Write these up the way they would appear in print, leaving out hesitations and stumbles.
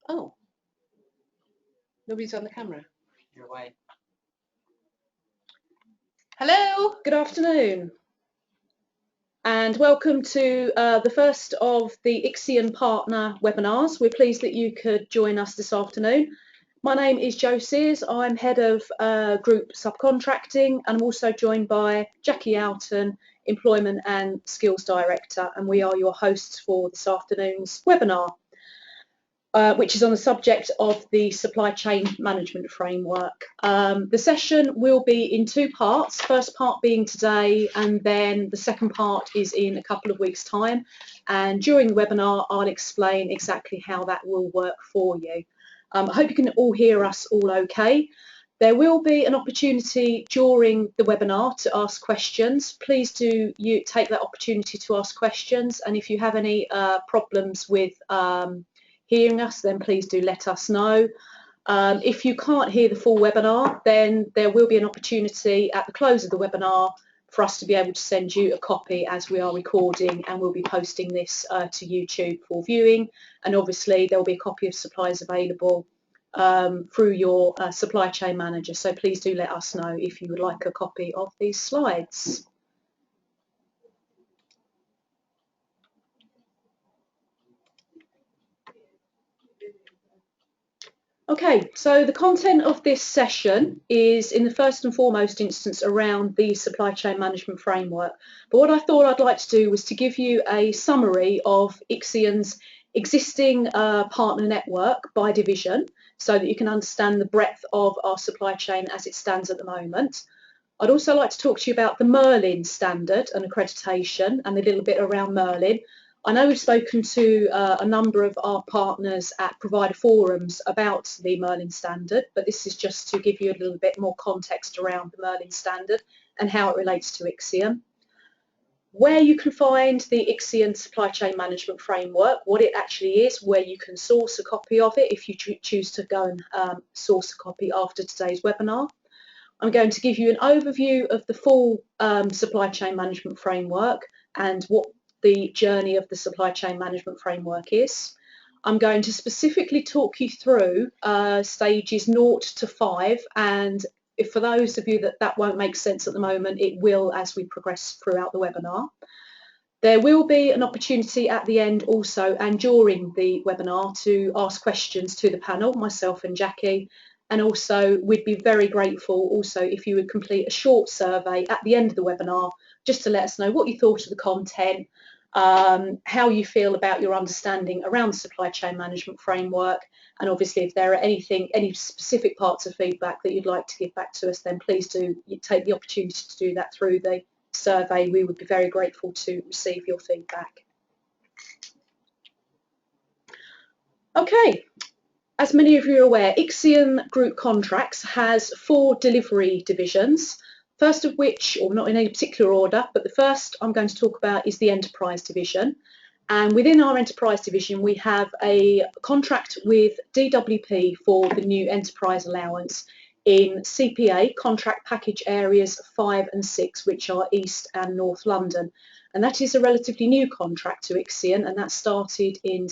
Oh, nobody's on the camera. You're away. Hello, good afternoon, and welcome to the first of the Ixion partner webinars. We're pleased that you could join us this afternoon. My name is Jo Sears. I'm head of group subcontracting, and I'm also joined by Jacqui Oughton, employment and skills director, and we are your hosts for this afternoon's webinar. Which is on the subject of the supply chain management framework. The session will be in two parts, first part being today, and then the second part is in a couple of weeks' time. And during the webinar, I'll explain exactly how that will work for you. I hope you can all hear us all okay. There will be an opportunity during the webinar to ask questions. Please do you take that opportunity to ask questions, and if you have any problems with hearing us, then please do let us know. If you can't hear the full webinar, then there will be an opportunity at the close of the webinar for us to be able to send you a copy as we are recording, and we'll be posting this to YouTube for viewing. And obviously there will be a copy of supplies available through your supply chain manager. So please do let us know if you would like a copy of these slides. Okay, so the content of this session is in the first and foremost instance around the supply chain management framework. But what I thought I'd like to do was to give you a summary of Ixion's existing partner network by division so that you can understand the breadth of our supply chain as it stands at the moment. I'd also like to talk to you about the Merlin standard and accreditation and a little bit around Merlin. I know we've spoken to a number of our partners at provider forums about the Merlin standard, but this is just to give you a little bit more context around the Merlin standard and how it relates to Ixion. Where you can find the Ixion supply chain management framework, what it actually is, where you can source a copy of it if you choose to go and source a copy after today's webinar. I'm going to give you an overview of the full supply chain management framework and what the journey of the supply chain management framework is. I'm going to specifically talk you through stages 0 to 5, and if for those of you that won't make sense at the moment, it will as we progress throughout the webinar. There will be an opportunity at the end also and during the webinar to ask questions to the panel, myself and Jacqui, and also we'd be very grateful also if you would complete a short survey at the end of the webinar just to let us know what you thought of the content, how you feel about your understanding around the supply chain management framework, and obviously if there are any specific parts of feedback that you'd like to give back to us, then please do take the opportunity to do that through the survey. We would be very grateful to receive your feedback. Okay, as many of you are aware, Ixion Group Contracts has 4 delivery divisions. First of which, or not in any particular order, but the first I'm going to talk about is the Enterprise Division. And within our Enterprise Division, we have a contract with DWP for the new Enterprise Allowance in CPA, Contract Package Areas 5 and 6, which are East and North London. And that is a relatively new contract to Ixion, and that started in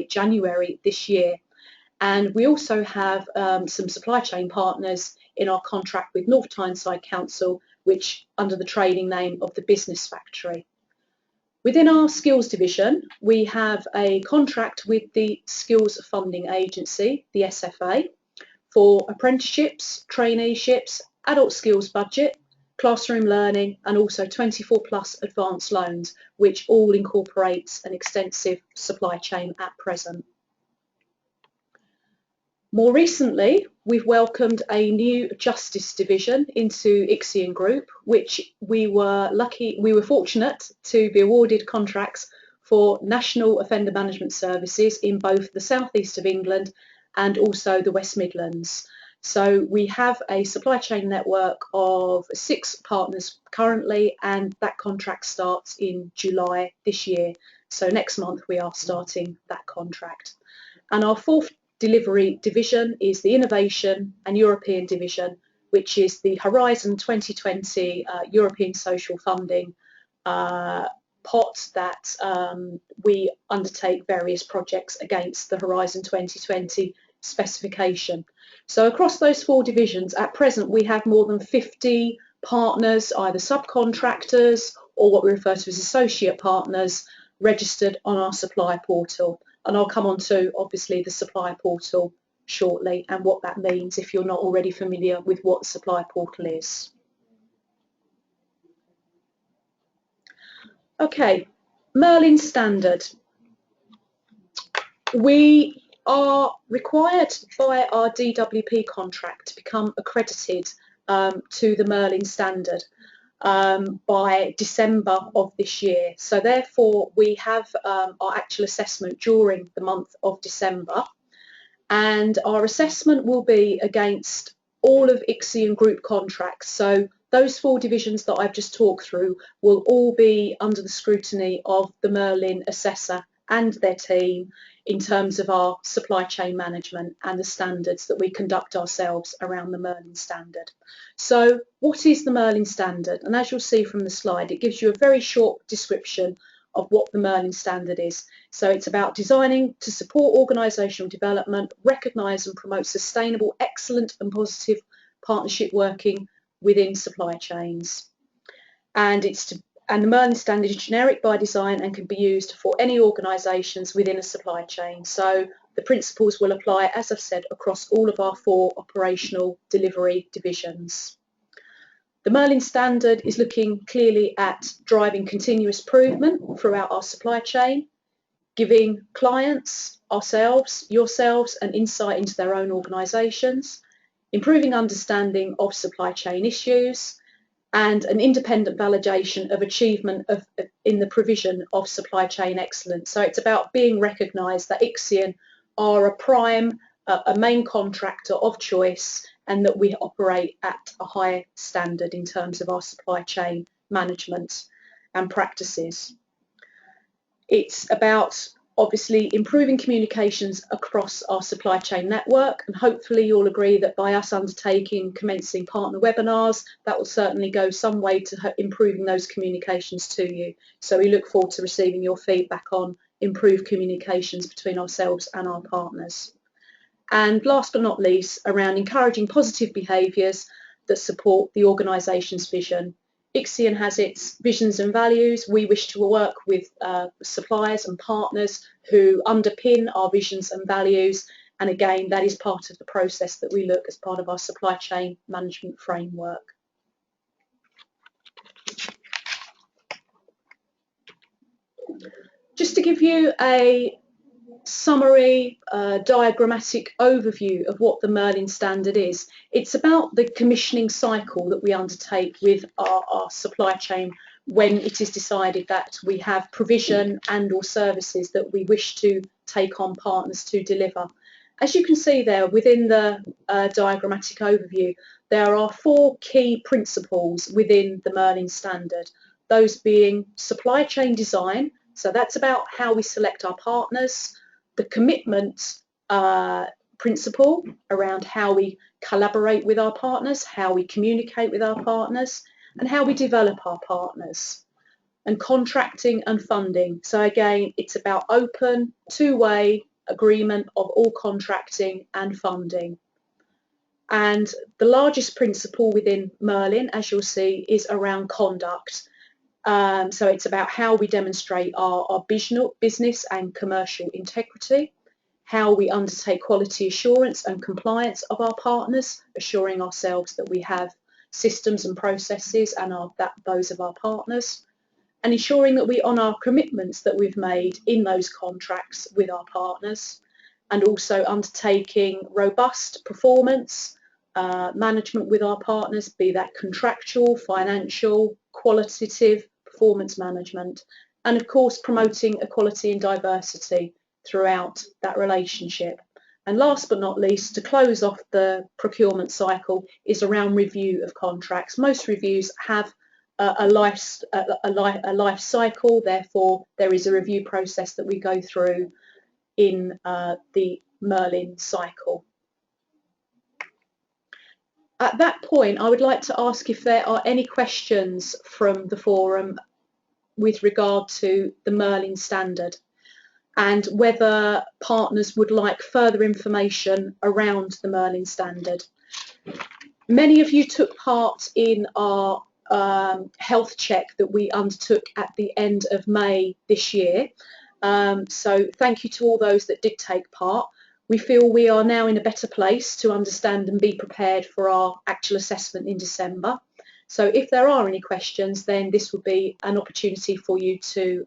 January this year. And we also have some supply chain partners in our contract with North Tyneside Council, which under the trading name of the Business Factory. Within our skills division, we have a contract with the Skills Funding Agency, the SFA, for apprenticeships, traineeships, adult skills budget, classroom learning, and also 24+ advanced loans, which all incorporates an extensive supply chain at present. More recently, we've welcomed a new justice division into Ixion Group, which we were fortunate to be awarded contracts for National Offender Management Services in both the southeast of England and also the West Midlands. So we have a supply chain network of 6 partners currently, and that contract starts in July this year. So next month we are starting that contract. And our 4th delivery division is the Innovation and European Division, which is the Horizon 2020 European Social Funding pot that we undertake various projects against the Horizon 2020 specification. So across those 4 divisions, at present we have more than 50 partners, either subcontractors or what we refer to as associate partners, registered on our supplier portal. And I'll come on to, obviously, the supplier portal shortly and what that means if you're not already familiar with what the supplier portal is. Okay, Merlin Standard. We are required by our DWP contract to become accredited to the Merlin Standard by December of this year. So therefore we have our actual assessment during the month of December, and our assessment will be against all of Ixion group contracts. So those 4 divisions that I've just talked through will all be under the scrutiny of the Merlin assessor and their team in terms of our supply chain management and the standards that we conduct ourselves around the Merlin Standard. So what is the Merlin Standard? And as you'll see from the slide, it gives you a very short description of what the Merlin Standard is. So it's about designing to support organisational development, recognise and promote sustainable, excellent and positive partnership working within supply chains. And the Merlin Standard is generic by design and can be used for any organisations within a supply chain. So the principles will apply, as I've said, across all of our 4 operational delivery divisions. The Merlin Standard is looking clearly at driving continuous improvement throughout our supply chain, giving clients, ourselves, yourselves, an insight into their own organisations, improving understanding of supply chain issues, and an independent validation of achievement in the provision of supply chain excellence. So it's about being recognised that Ixion are a main contractor of choice, and that we operate at a high standard in terms of our supply chain management and practices. It's about obviously improving communications across our supply chain network, and hopefully you'll agree that by us commencing partner webinars, that will certainly go some way to improving those communications to you. So we look forward to receiving your feedback on improved communications between ourselves and our partners. And last but not least, around encouraging positive behaviours that support the organisation's vision. Ixion has its visions and values. We wish to work with suppliers and partners who underpin our visions and values, and again that is part of the process that we look as part of our supply chain management framework. Just to give you a summary, diagrammatic overview of what the Merlin Standard is. It's about the commissioning cycle that we undertake with our supply chain when it is decided that we have provision and or services that we wish to take on partners to deliver. As you can see there within the diagrammatic overview, there are 4 key principles within the Merlin Standard, those being supply chain design. So that's about how we select our partners, the commitment principle around how we collaborate with our partners, how we communicate with our partners, and how we develop our partners, and contracting and funding. So again, it's about open, two-way agreement of all contracting and funding. And the largest principle within Merlin, as you'll see, is around conduct. So it's about how we demonstrate our business and commercial integrity, how we undertake quality assurance and compliance of our partners, assuring ourselves that we have systems and processes and those of our partners, and ensuring that we honour our commitments that we've made in those contracts with our partners, and also undertaking robust performance management with our partners, be that contractual, financial, qualitative performance management, and of course promoting equality and diversity throughout that relationship. And last but not least, to close off the procurement cycle, is around review of contracts. Most reviews have a life cycle, therefore there is a review process that we go through in the Merlin cycle. At that point, I would like to ask if there are any questions from the forum with regard to the Merlin standard and whether partners would like further information around the Merlin standard. Many of you took part in our health check that we undertook at the end of May this year. So thank you to all those that did take part. We feel we are now in a better place to understand and be prepared for our actual assessment in December. So if there are any questions, then this would be an opportunity for you to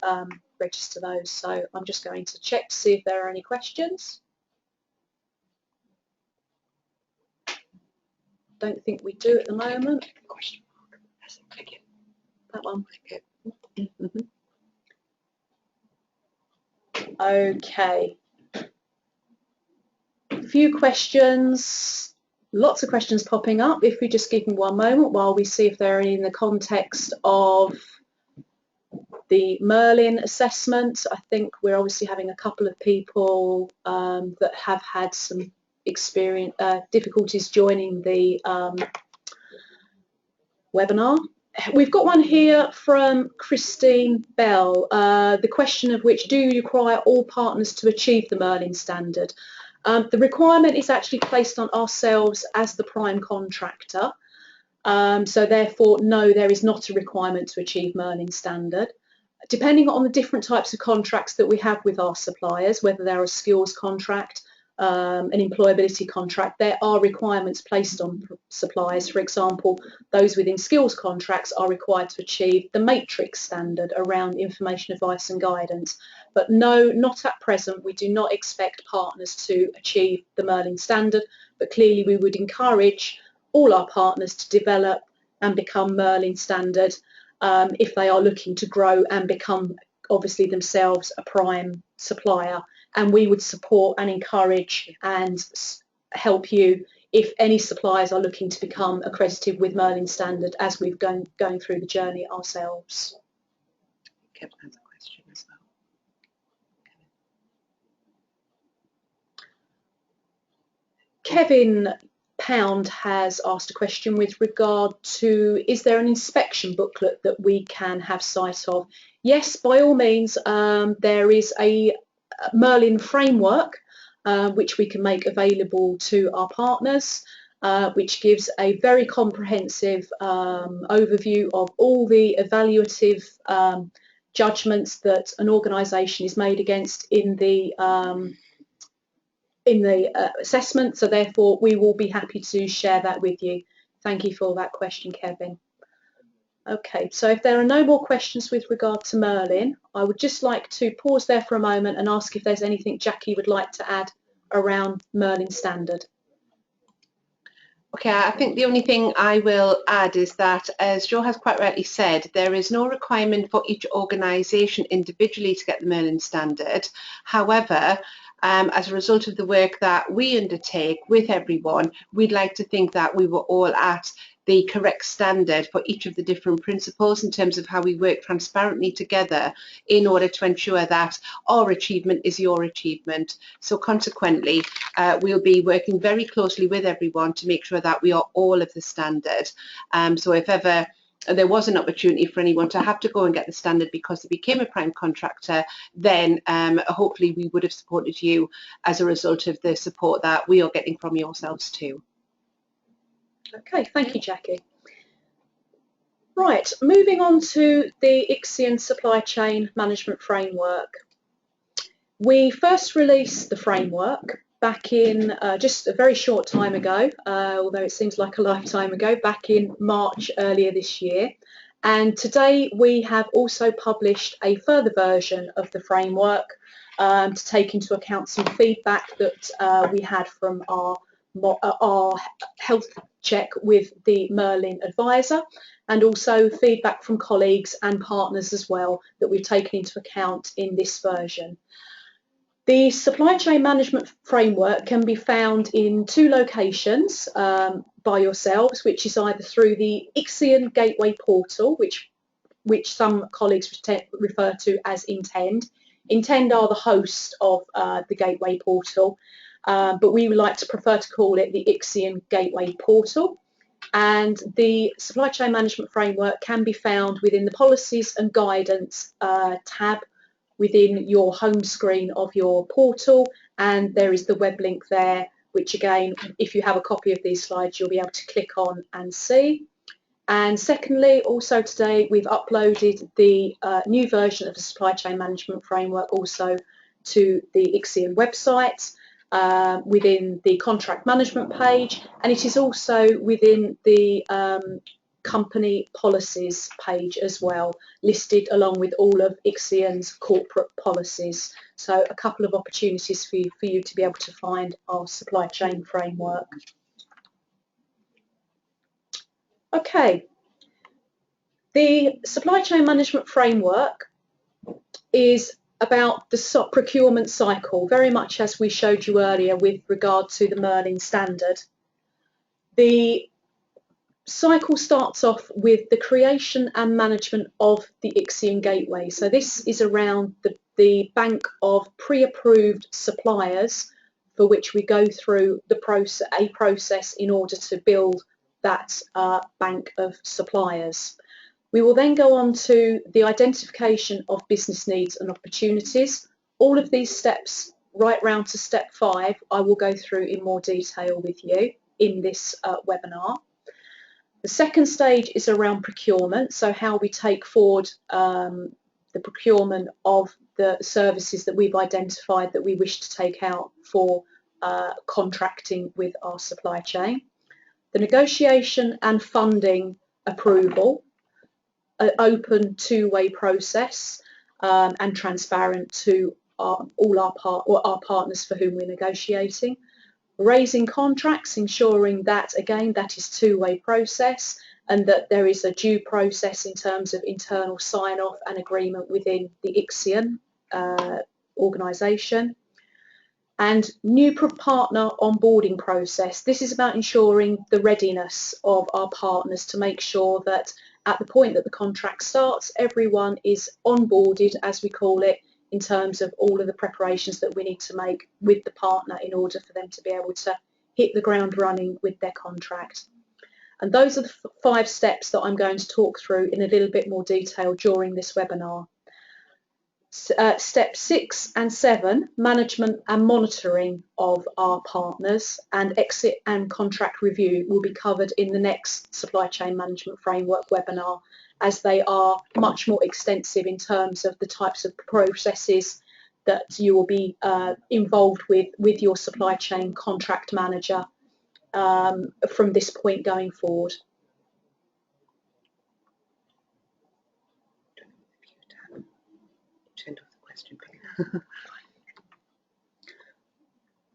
register those. So I'm just going to check to see if there are any questions. Don't think we do at the moment. Question mark. That's it. Click it. That one. Click it. Okay. A few questions, lots of questions popping up. If we just give me one moment while we see if they're in the context of the Merlin assessment. I think we're obviously having a couple of people that have had some difficulties joining the webinar. We've got one here from Christine Bell, the question of which, do you require all partners to achieve the Merlin standard? The requirement is actually placed on ourselves as the prime contractor, so therefore no, there is not a requirement to achieve Merlin standard. Depending on the different types of contracts that we have with our suppliers, whether they're a skills contract, an employability contract, there are requirements placed on suppliers. For example, those within skills contracts are required to achieve the matrix standard around information, advice and guidance. But no, not at present. We do not expect partners to achieve the Merlin standard, but clearly we would encourage all our partners to develop and become Merlin standard if they are looking to grow and become obviously themselves a prime supplier. And we would support and encourage and help you if any suppliers are looking to become accredited with Merlin standard as we've going through the journey ourselves. Kevin has a question as well. Kevin Pound has asked a question with regard to, is there an inspection booklet that we can have sight of? Yes, by all means, there is a Merlin framework which we can make available to our partners, which gives a very comprehensive overview of all the evaluative judgments that an organisation is made against in the assessment. So therefore we will be happy to share that with you. Thank you for that question, Kevin. Okay, so if there are no more questions with regard to Merlin, I would just like to pause there for a moment and ask if there's anything Jacqui would like to add around Merlin standard. Okay, I think the only thing I will add is that, as Jo has quite rightly said, there is no requirement for each organisation individually to get the Merlin standard. However, as a result of the work that we undertake with everyone, we'd like to think that we were all at the correct standard for each of the different principles in terms of how we work transparently together in order to ensure that our achievement is your achievement. So consequently, we'll be working very closely with everyone to make sure that we are all of the standard. So if ever there was an opportunity for anyone to have to go and get the standard because they became a prime contractor, then hopefully we would have supported you as a result of the support that we are getting from yourselves too. Okay, thank you, Jacqui. Right, moving on to the Ixion supply chain management framework. We first released the framework back in just a very short time ago, although it seems like a lifetime ago, back in March earlier this year. And today we have also published a further version of the framework to take into account some feedback that we had from our health check with the Merlin advisor, and also feedback from colleagues and partners as well that we've taken into account in this version. The supply chain management framework can be found in two locations by yourselves, which is either through the Ixion Gateway portal, which some colleagues refer to as Intend. Intend are the host of the Gateway portal, but we would like to prefer to call it the Ixion Gateway portal. and the supply chain management framework can be found within the policies and guidance tab within your home screen of your portal, and there is the web link there, which again, if you have a copy of these slides, you'll be able to click on and see. And secondly, also today we've uploaded the new version of the supply chain management framework also to the Ixion website within the contract management page, and it is also within the company policies page as well, listed along with all of Ixion's corporate policies. So a couple of opportunities for you to be able to find our supply chain framework. Okay, the supply chain management framework is about the procurement cycle, very much as we showed you earlier with regard to the Merlin standard. The cycle starts off with the creation and management of the Ixion gateway. So this is around the bank of pre-approved suppliers for which we go through a process in order to build that bank of suppliers. We will then go on to the identification of business needs and opportunities. All of these steps, right round to step 5, I will go through in more detail with you in this webinar. The second stage is around procurement, so how we take forward the procurement of the services that we've identified that we wish to take out for contracting with our supply chain. The negotiation and funding approval, an open two-way process and transparent to all our partners for whom we're negotiating. Raising contracts, ensuring that, again, that is two-way process and that there is a due process in terms of internal sign-off and agreement within the Ixion organisation. And new partner onboarding process. This is about ensuring the readiness of our partners to make sure that at the point that the contract starts, everyone is onboarded, as we call it, in terms of all of the preparations that we need to make with the partner in order for them to be able to hit the ground running with their contract. And those are the 5 steps that I'm going to talk through in a little bit more detail during this webinar. Step 6 and 7, management and monitoring of our partners, and exit and contract review will be covered in the next supply chain management framework webinar, as they are much more extensive in terms of the types of processes that you will be involved with your supply chain contract manager from this point going forward.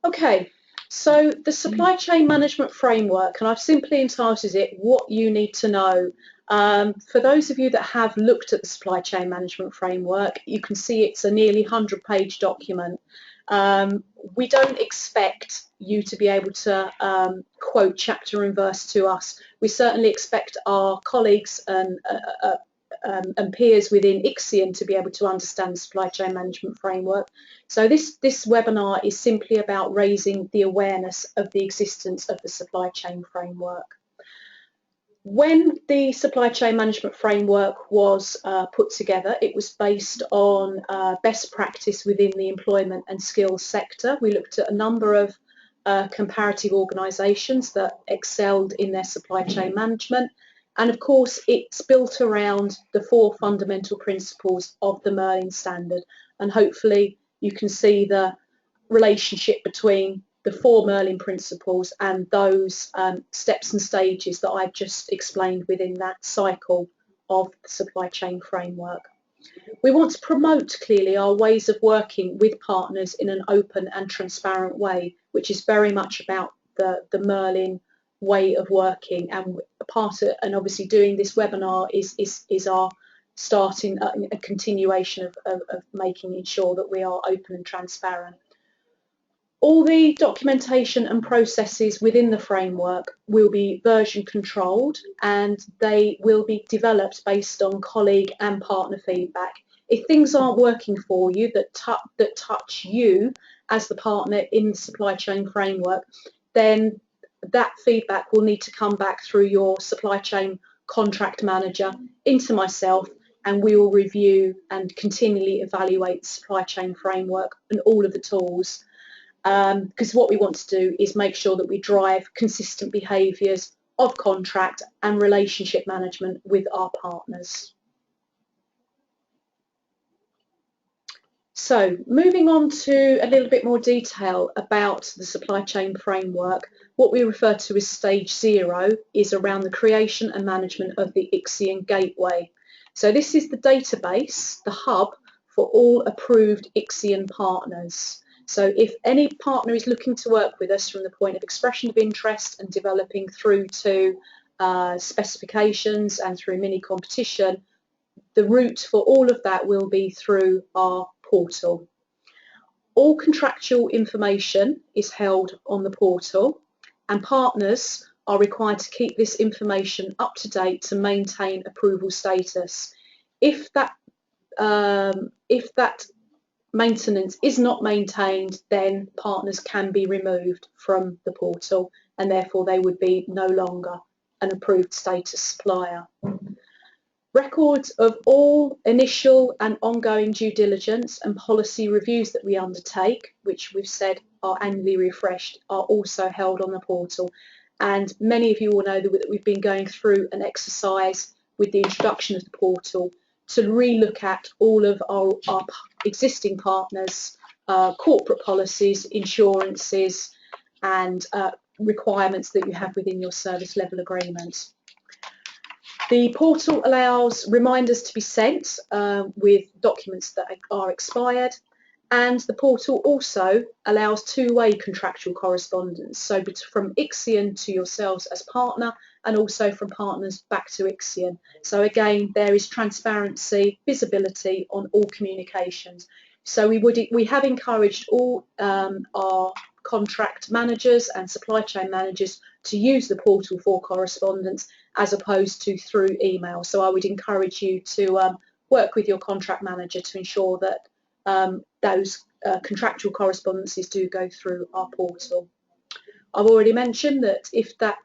Okay, so the supply chain management framework, and I've simply entitled it What You Need to Know. For those of you that have looked at the supply chain management framework, you can see it's a nearly 100-page document. We don't expect you to be able to quote chapter and verse to us. We certainly expect our colleagues and peers within Ixion to be able to understand the supply chain management framework. So this webinar is simply about raising the awareness of the existence of the supply chain framework. When the supply chain management framework was put together, it was based on best practice within the employment and skills sector. We looked at a number of comparative organisations that excelled in their supply chain management. And of course, it's built around the 4 fundamental principles of the Merlin standard. And hopefully you can see the relationship between the 4 Merlin principles and those steps and stages that I've just explained within that cycle of the supply chain framework. We want to promote clearly our ways of working with partners in an open and transparent way, which is very much about the Merlin way of working, and and obviously doing this webinar is our starting a continuation of making sure that we are open and transparent. All the documentation and processes within the framework will be version controlled, and they will be developed based on colleague and partner feedback. If things aren't working for you that touch you as the partner in the supply chain framework, then that feedback will need to come back through your supply chain contract manager into myself, and we will review and continually evaluate the supply chain framework and all of the tools, because what we want to do is make sure that we drive consistent behaviours of contract and relationship management with our partners. So moving on to a little bit more detail about the supply chain framework, what we refer to as stage 0 is around the creation and management of the Ixion gateway. So this is the database, the hub for all approved Ixion partners. So if any partner is looking to work with us from the point of expression of interest and developing through to specifications and through mini competition, the route for all of that will be through our portal. All contractual information is held on the portal, and partners are required to keep this information up to date to maintain approval status. If that maintenance is not maintained, then partners can be removed from the portal, and therefore they would be no longer an approved status supplier. Records of all initial and ongoing due diligence and policy reviews that we undertake, which we've said are annually refreshed, are also held on the portal. And many of you will know that we've been going through an exercise with the introduction of the portal to re-look at all of our existing partners' corporate policies, insurances, and requirements that you have within your service level agreement. The portal allows reminders to be sent with documents that are expired, and the portal also allows two-way contractual correspondence, so from Ixion to yourselves as partner, and also from partners back to Ixion. So again, there is transparency, visibility on all communications. So we have encouraged all our contract managers and supply chain managers to use the portal for correspondence as opposed to through email. So I would encourage you to work with your contract manager to ensure that those contractual correspondences do go through our portal. I've already mentioned that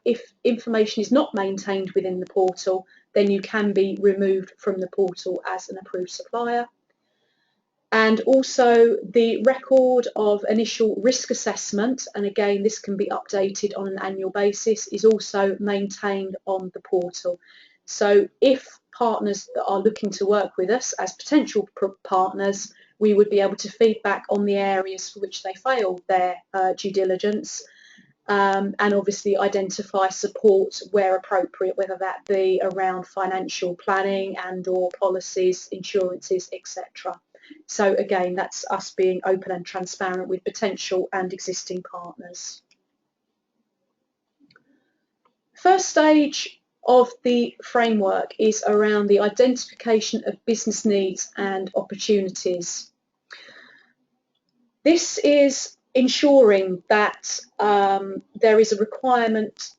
if information is not maintained within the portal, then you can be removed from the portal as an approved supplier. And also the record of initial risk assessment, and again this can be updated on an annual basis, is also maintained on the portal. So if partners that are looking to work with us as potential partners, we would be able to feedback on the areas for which they failed their due diligence, and obviously identify support where appropriate, whether that be around financial planning and or policies, insurances, etc. So again, that's us being open and transparent with potential and existing partners. First stage of the framework is around the identification of business needs and opportunities. This is ensuring that there is a requirement,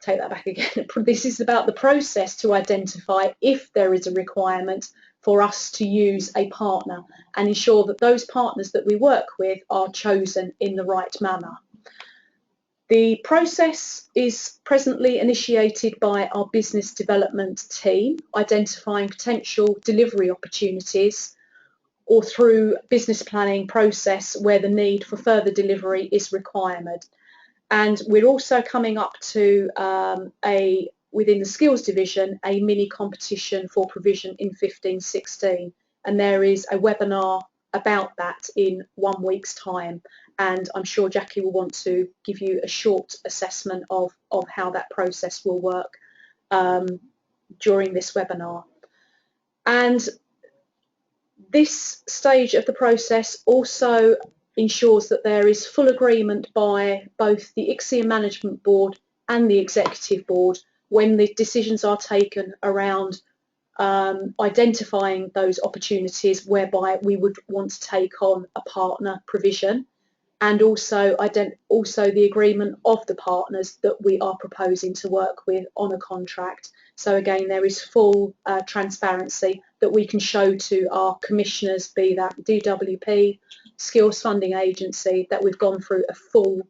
take that back again. This is about the process to identify if there is a requirement for us to use a partner and ensure that those partners that we work with are chosen in the right manner. The process is presently initiated by our business development team, identifying potential delivery opportunities, or through business planning process where the need for further delivery is required. And we're also coming up to within the skills division, a mini competition for provision in 15-16, and there is a webinar about that in 1 week's time, and I'm sure Jacqui will want to give you a short assessment of how that process will work during this webinar. And this stage of the process also ensures that there is full agreement by both the Ixion Management Board and the Executive Board when the decisions are taken around identifying those opportunities whereby we would want to take on a partner provision, and also the agreement of the partners that we are proposing to work with on a contract. So again, there is full transparency that we can show to our commissioners, be that DWP, Skills Funding Agency, that we've gone through a full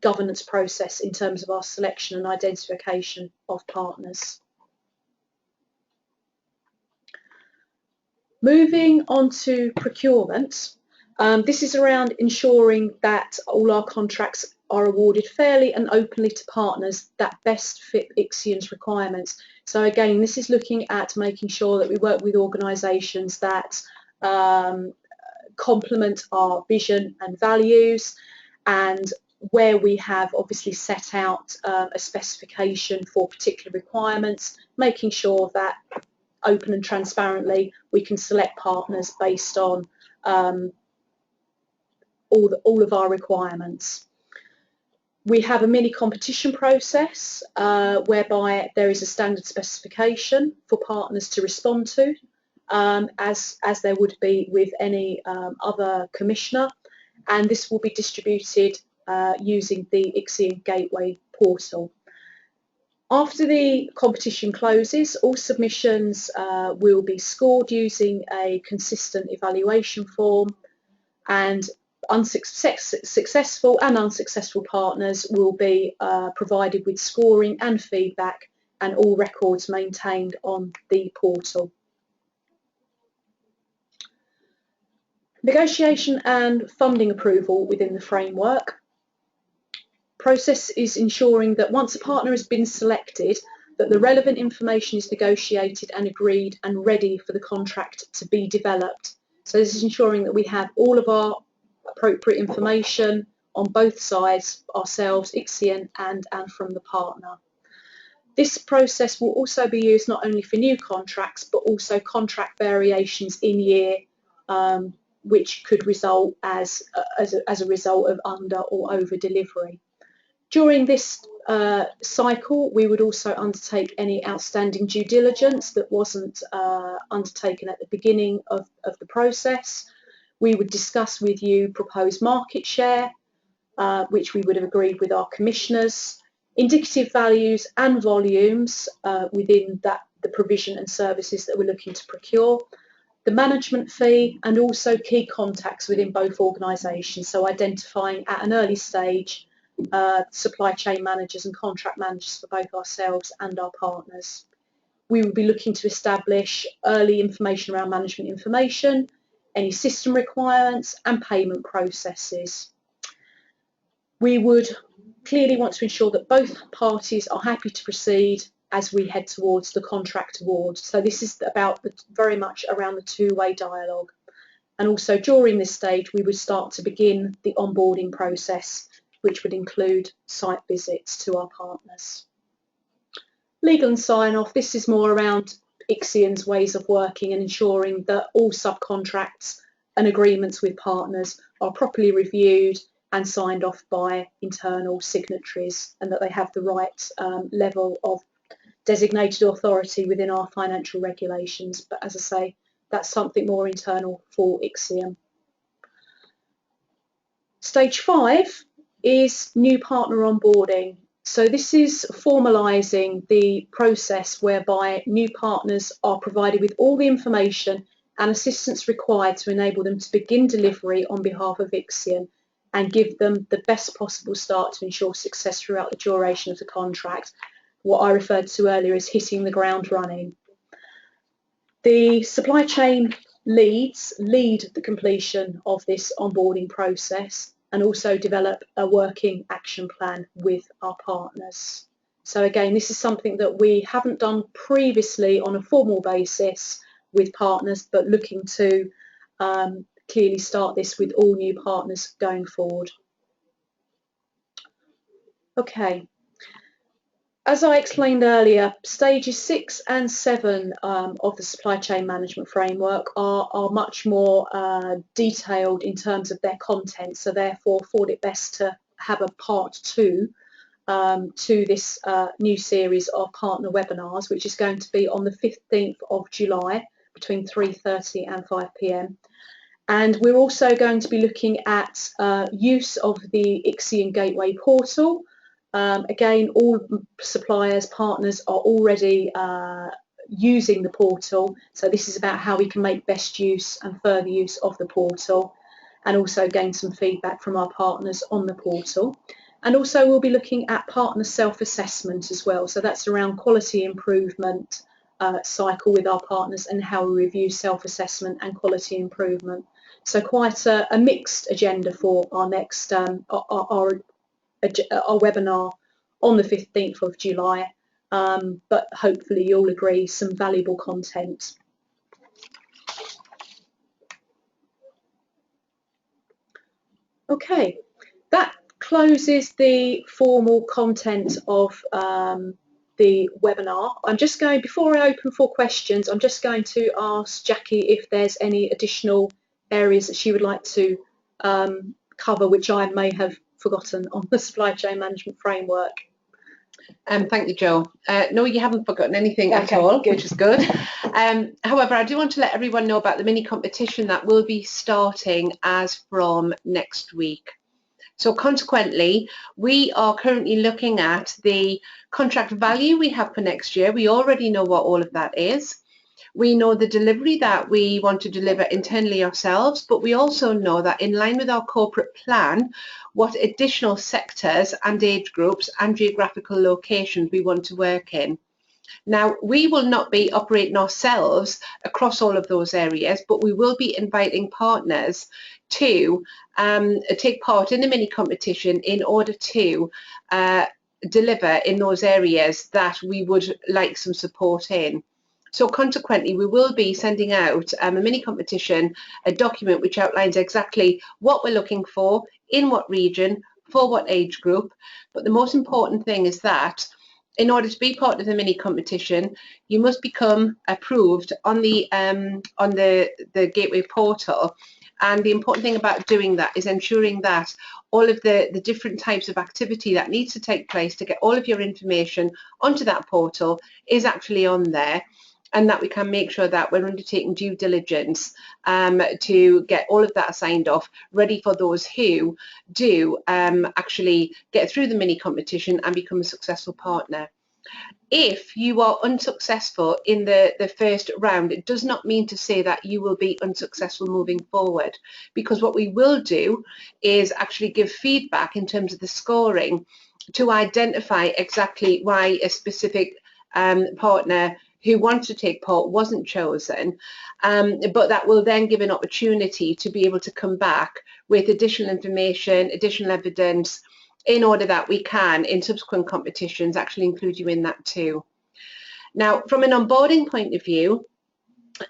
governance process in terms of our selection and identification of partners. Moving on to procurement, this is around ensuring that all our contracts are awarded fairly and openly to partners that best fit Ixion's requirements. So again, this is looking at making sure that we work with organisations that complement our vision and values, and where we have obviously set out a specification for particular requirements, making sure that open and transparently we can select partners based on all of our requirements. We have a mini competition process whereby there is a standard specification for partners to respond to, as there would be with any other commissioner, and this will be distributed using the Ixion Gateway portal. After the competition closes, all submissions will be scored using a consistent evaluation form, and successful and unsuccessful partners will be provided with scoring and feedback, and all records maintained on the portal. Negotiation and funding approval within the framework. Process is ensuring that once a partner has been selected, that the relevant information is negotiated and agreed and ready for the contract to be developed. So this is ensuring that we have all of our appropriate information on both sides, ourselves, Ixion, and from the partner. This process will also be used not only for new contracts, but also contract variations in year, which could result as a result of under or over delivery. During this cycle, we would also undertake any outstanding due diligence that wasn't undertaken at the beginning of the process. We would discuss with you proposed market share, which we would have agreed with our commissioners, indicative values and volumes within the provision and services that we're looking to procure, the management fee, and also key contacts within both organisations, so identifying at an early stage supply chain managers and contract managers for both ourselves and our partners. We will be looking to establish early information around management information, any system requirements and payment processes. We would clearly want to ensure that both parties are happy to proceed as we head towards the contract award. So this is about very much around the two-way dialogue. And also during this stage, we would start to begin the onboarding process, which would include site visits to our partners. Legal and sign-off, this is more around Ixion's ways of working and ensuring that all subcontracts and agreements with partners are properly reviewed and signed off by internal signatories, and that they have the right level of designated authority within our financial regulations. But as I say, that's something more internal for Ixion. Stage 5 is new partner onboarding. So this is formalising the process whereby new partners are provided with all the information and assistance required to enable them to begin delivery on behalf of Ixion and give them the best possible start to ensure success throughout the duration of the contract. What I referred to earlier is hitting the ground running. The supply chain lead the completion of this onboarding process and also develop a working action plan with our partners. So again, this is something that we haven't done previously on a formal basis with partners, but looking to clearly start this with all new partners going forward. Okay. As I explained earlier, stages 6 and 7 of the supply chain management framework are much more detailed in terms of their content, so therefore thought it best to have a part 2 to this new series of partner webinars, which is going to be on the 15th of July between 3:30 and 5 p.m. And we're also going to be looking at use of the Ixion Gateway portal. Again, all suppliers, partners are already using the portal, so this is about how we can make best use and further use of the portal, and also gain some feedback from our partners on the portal. And also we'll be looking at partner self-assessment as well. So that's around quality improvement cycle with our partners and how we review self-assessment and quality improvement. So quite a mixed agenda for our next our webinar on the 15th of July. But hopefully you'll agree some valuable content. Okay, that closes the formal content of the webinar. I'm just going, before I open for questions, I'm just going to ask Jacqui if there's any additional areas that she would like to cover which I may have forgotten on the supply chain management framework. Thank you, Jo. No, you haven't forgotten anything at all, which is good. However, I do want to let everyone know about the mini competition that will be starting as from next week. So consequently, we are currently looking at the contract value we have for next year. We already know what all of that is. We know the delivery that we want to deliver internally ourselves, but we also know that in line with our corporate plan, what additional sectors and age groups and geographical locations we want to work in. Now, we will not be operating ourselves across all of those areas, but we will be inviting partners to take part in the mini competition in order to deliver in those areas that we would like some support in. So consequently, we will be sending out a mini competition, a document which outlines exactly what we're looking for, in what region, for what age group. But the most important thing is that in order to be part of the mini competition, you must become approved on the Gateway portal. And the important thing about doing that is ensuring that all of the different types of activity that needs to take place to get all of your information onto that portal is actually on there, and that we can make sure that we're undertaking due diligence to get all of that signed off, ready for those who do actually get through the mini competition and become a successful partner. If you are unsuccessful in the first round, it does not mean to say that you will be unsuccessful moving forward, because what we will do is actually give feedback in terms of the scoring to identify exactly why a specific partner who wants to take part wasn't chosen, but that will then give an opportunity to be able to come back with additional information, additional evidence, in order that we can, in subsequent competitions, actually include you in that too. Now, from an onboarding point of view,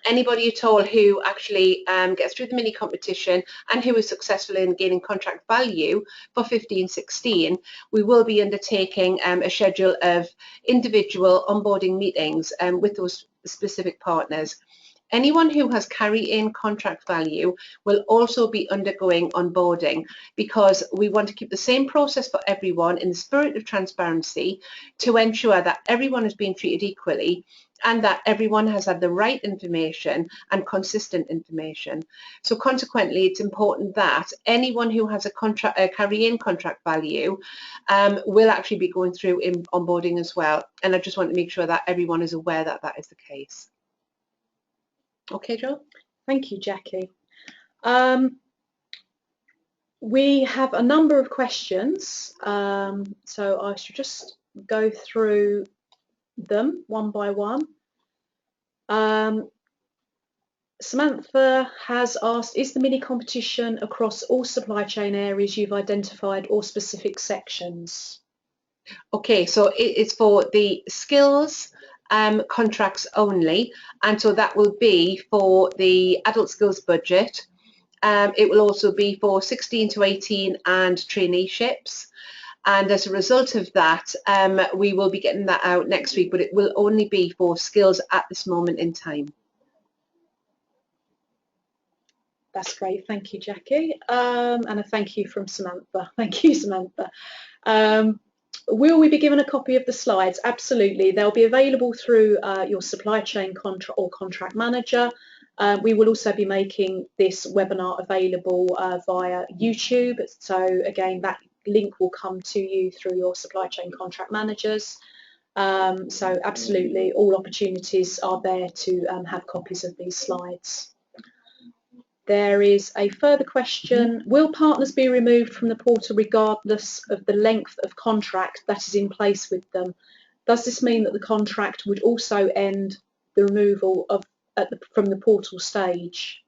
anybody at all who actually gets through the mini competition and who is successful in gaining contract value for 15-16, we will be undertaking a schedule of individual onboarding meetings with those specific partners. Anyone who has carry-in contract value will also be undergoing onboarding, because we want to keep the same process for everyone in the spirit of transparency to ensure that everyone is being treated equally and that everyone has had the right information and consistent information. So consequently, it's important that anyone who has a carry-in contract value will actually be going through in onboarding as well. And I just want to make sure that everyone is aware that that is the case. Okay, Jo? Thank you, Jacqui. We have a number of questions, so I should just go through them one by one. Samantha has asked, is the mini competition across all supply chain areas you've identified or specific sections? Okay, so it's for the skills contracts only, and so that will be for the adult skills budget. It will also be for 16 to 18 and traineeships, and as a result of that we will be getting that out next week, but it will only be for skills at this moment in time. That's great, thank you, Jacqui, and a thank you from Samantha. Thank you, Samantha. Will we be given a copy of the slides? Absolutely. They'll be available through your supply chain contract or contract manager. We will also be making this webinar available via YouTube. So again, that link will come to you through your supply chain contract managers. So absolutely, all opportunities are there to have copies of these slides. there is a further question. Will partners be removed from the portal regardless of the length of contract that is in place with them? Does this mean that the contract would also end the removal from the portal stage?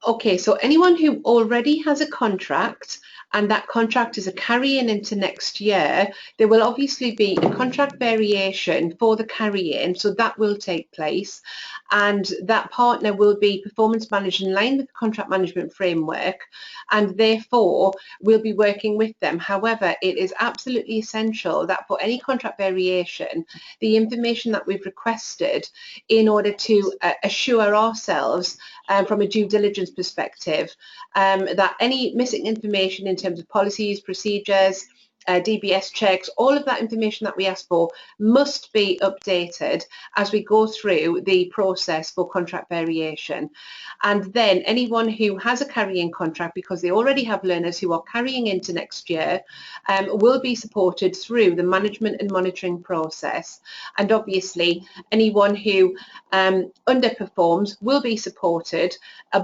Okay, so anyone who already has a contract and that contract is a carry-in into next year, there will obviously be a contract variation for the carry-in, so that will take place, and that partner will be performance managed in line with the contract management framework, and therefore we'll be working with them. However, it is absolutely essential that for any contract variation, the information that we've requested in order to assure ourselves from a due diligence perspective that any missing information in terms of policies, procedures, DBS checks, all of that information that we ask for must be updated as we go through the process for contract variation. And then anyone who has a carrying contract, because they already have learners who are carrying into next year, will be supported through the management and monitoring process. And obviously anyone who underperforms will be supported,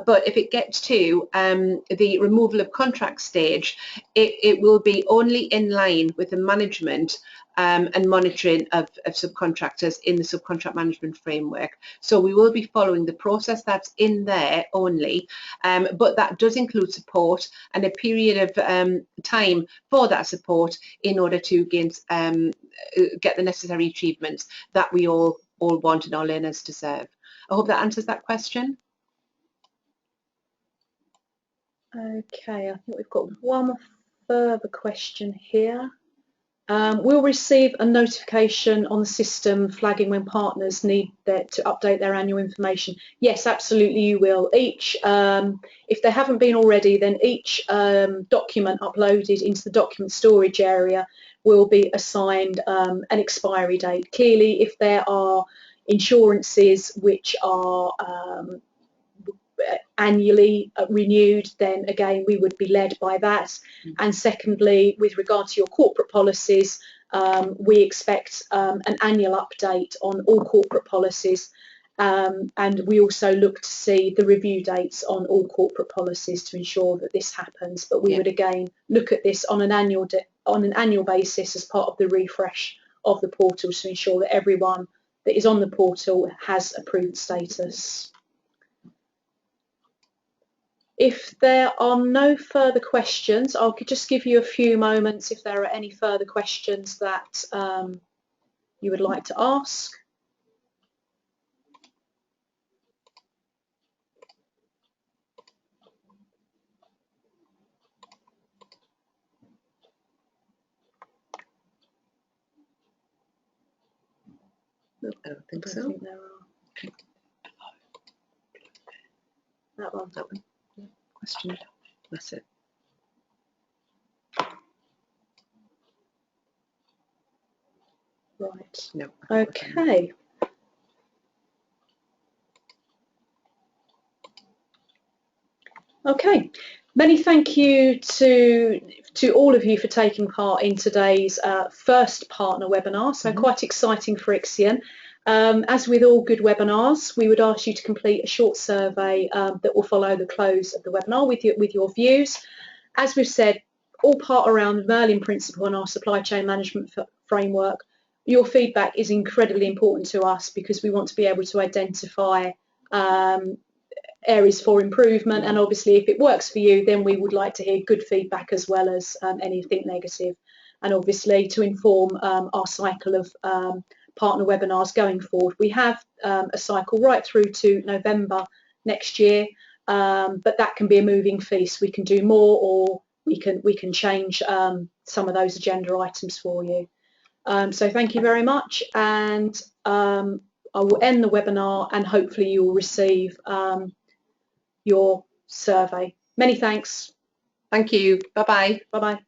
but if it gets to the removal of contract stage, it will be only in line with the management and monitoring of subcontractors in the subcontract management framework. So we will be following the process that's in there only, but that does include support and a period of time for that support in order to get the necessary achievements that we all want and our learners deserve. I hope that answers that question. Okay, I think we've got one further question here. We'll receive a notification on the system flagging when partners need to update their annual information. Yes, absolutely you will. If they haven't been already, then each document uploaded into the document storage area will be assigned an expiry date. Clearly, if there are insurances which are annually renewed, then again we would be led by that. And secondly, with regard to your corporate policies, we expect an annual update on all corporate policies, and we also look to see the review dates on all corporate policies to ensure that this happens. But we would again look at this on an annual basis as part of the refresh of the portal to ensure that everyone that is on the portal has approved status. If there are no further questions, I'll just give you a few moments if there are any further questions that you would like to ask. No, I don't think so. Think there are. That one. That one. Question. That's it. Right. No. Okay. Okay. Many thank you to all of you for taking part in today's first partner webinar. So quite exciting for Ixion. As with all good webinars, we would ask you to complete a short survey that will follow the close of the webinar with your views. As we've said, all part around the Merlin principle and our supply chain management framework. Your feedback is incredibly important to us because we want to be able to identify areas for improvement, and obviously if it works for you, then we would like to hear good feedback as well as anything negative, and obviously to inform our cycle of partner webinars going forward. We have a cycle right through to November next year, but that can be a moving feast. We can do more, or we can change some of those agenda items for you. So thank you very much, and I will end the webinar, and hopefully you will receive your survey. Many thanks. Thank you. Bye-bye. Bye-bye.